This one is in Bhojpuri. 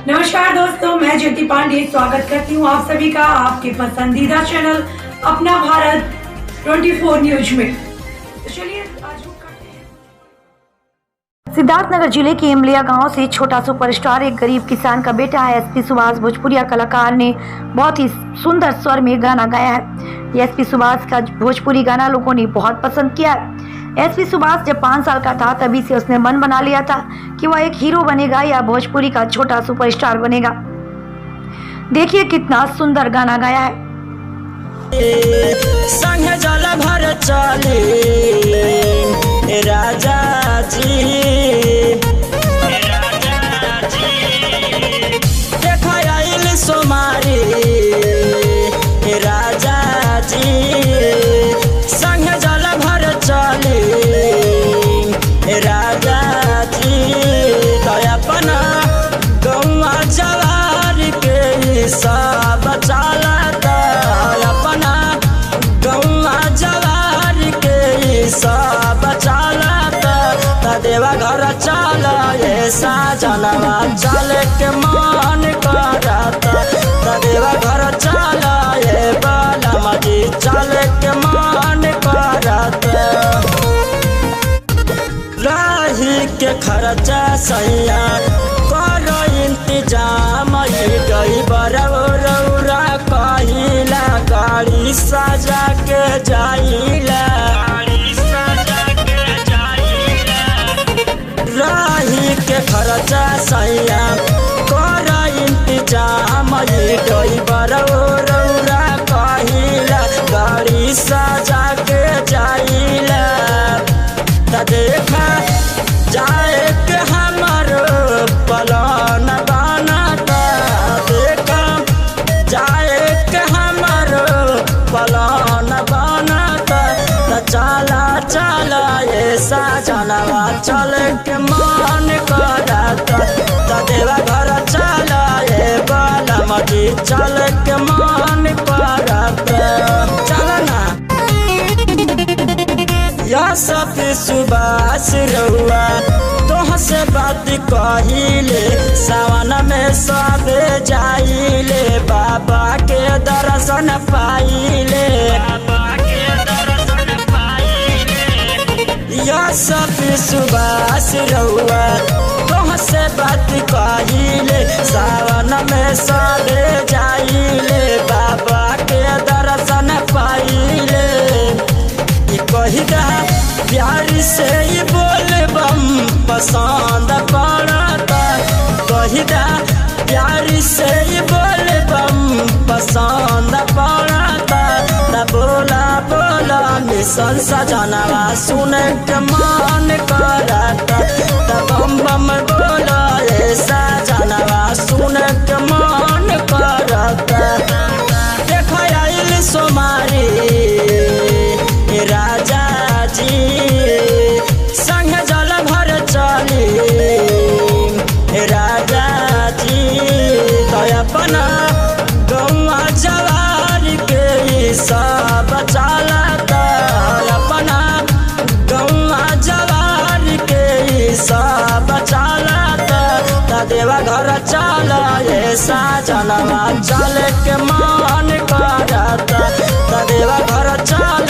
नमस्कार दोस्तों, मैं ज्योति पांडे स्वागत करती हूँ आप सभी का आपके पसंदीदा चैनल अपना भारत 24 न्यूज में। तो चलिए आज करते हैं। सिद्धार्थनगर जिले के इमलिया गांव से छोटा सुपरस्टार एक गरीब किसान का बेटा है। एसपी सुभाष भोजपुरिया कलाकार ने बहुत ही सुंदर स्वर में गाना गाया है। एसपी सुभाष का भोजपुरी गाना लोगों ने बहुत पसंद किया है। एसपी सुभाष जब 5 साल का था तभी से उसने मन बना लिया था कि वह एक हीरो बनेगा या भोजपुरी का छोटा सुपरस्टार बनेगा। देखिए कितना सुंदर गाना गाया है। संग जल भर चले राजा जी, देख आइल सोमारी राजा जी, संग जल भर चले राजा जी, अपना गौवा जवार के सब चलता, अपना गौवा जवार के सब चलता, देवा घर चल ऐसा जनवा चल के मन करता, देवा घर चल ये बालम जी चल के मन करता, रही के खर्चा सैया करो इंतजाम, गई बरौरा कहिला गाड़ी सजा के जाइला, रही के खर्चा सैया करो इंतजाम, गई बरौरा कहिला गाड़ी सजा के जाइला, देखा जाए के हमारो पलान बनाता, देखा जाए के हमारो पलान बनाता, चला चला ऐसा जनवा चल के मन कराता, देवा घर चला ये बालम जी चल के मन कराता, चलना या सब सुबास रहुआ तोह से बात कहिले, सावन में सब जाइले बाबा के दर्शन पाइले, या सब सुबास रहुआ तोह से बात कहिले, सावन में सब जाइले बाबा के दर्शन पाइले, कहिदा प्यार से ही बोल बम पसंद पड़ता, कहिदा प्यार से ही बोल बम पसंद पड़ता, बोला बोला मिशन सजनवा सुन के मन करता, बम बम बोला ऐसा जनवा सुन के मन करता, देख आइल सोमारी राजा जी, संग जल भर चली राजा जी, तो अपना गौवा जवार के सब चलता, अपना गौवा जवार के सब चलता, देवा घर चल ऐसा जनवा चल के मन करता, देवा घर चल